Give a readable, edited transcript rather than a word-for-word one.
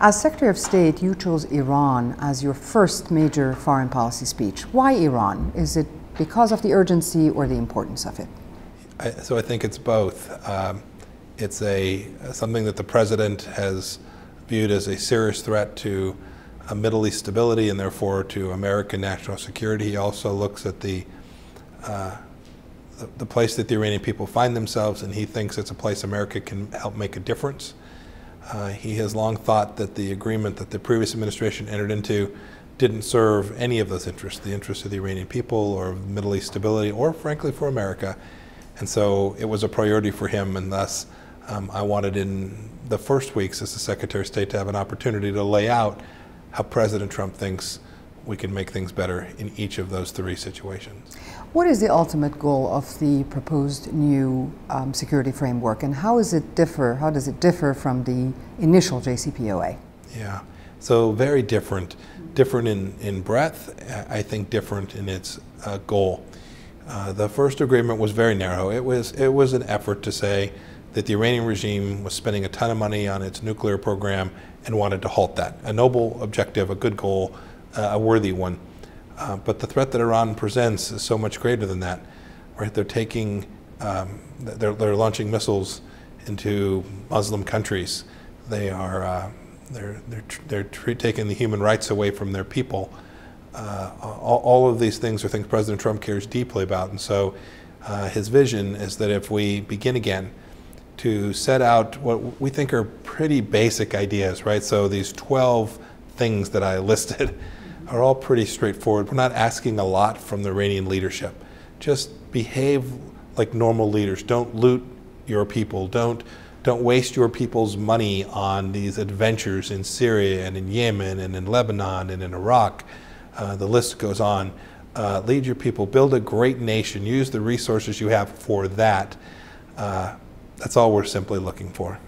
As Secretary of State, you chose Iran as your first major foreign policy speech. Why Iran? Is it because of the urgency or the importance of it? So I think it's both. It's something that the President has viewed as a serious threat to Middle East stability and therefore to American national security. He also looks at the place that the Iranian people find themselves, and he thinks it's a place America can help make a difference. He has long thought that the agreement that the previous administration entered into didn't serve any of those interests, the interests of the Iranian people or Middle East stability, or frankly for America. And so it was a priority for him, and thus I wanted in the first weeks as the Secretary of State to have an opportunity to lay out how President Trump thinks we can make things better in each of those three situations. What is the ultimate goal of the proposed new security framework, and how does it differ from the initial JCPOA? Yeah, so very different. Different in breadth, I think different in its goal. The first agreement was very narrow. It was an effort to say that the Iranian regime was spending a ton of money on its nuclear program and wanted to halt that. A noble objective, a good goal, a worthy one. But the threat that Iran presents is so much greater than that. Right? They're taking, they're launching missiles into Muslim countries. They're taking the human rights away from their people. All of these things are things President Trump cares deeply about, and so his vision is that if we begin again to set out what we think are pretty basic ideas, right? So these 12 things that I listed are all pretty straightforward. We're not asking a lot from the Iranian leadership. Just behave like normal leaders. Don't loot your people. Don't waste your people's money on these adventures in Syria and in Yemen and in Lebanon and in Iraq. The list goes on. Lead your people. Build a great nation. Use the resources you have for that. That's all we're simply looking for.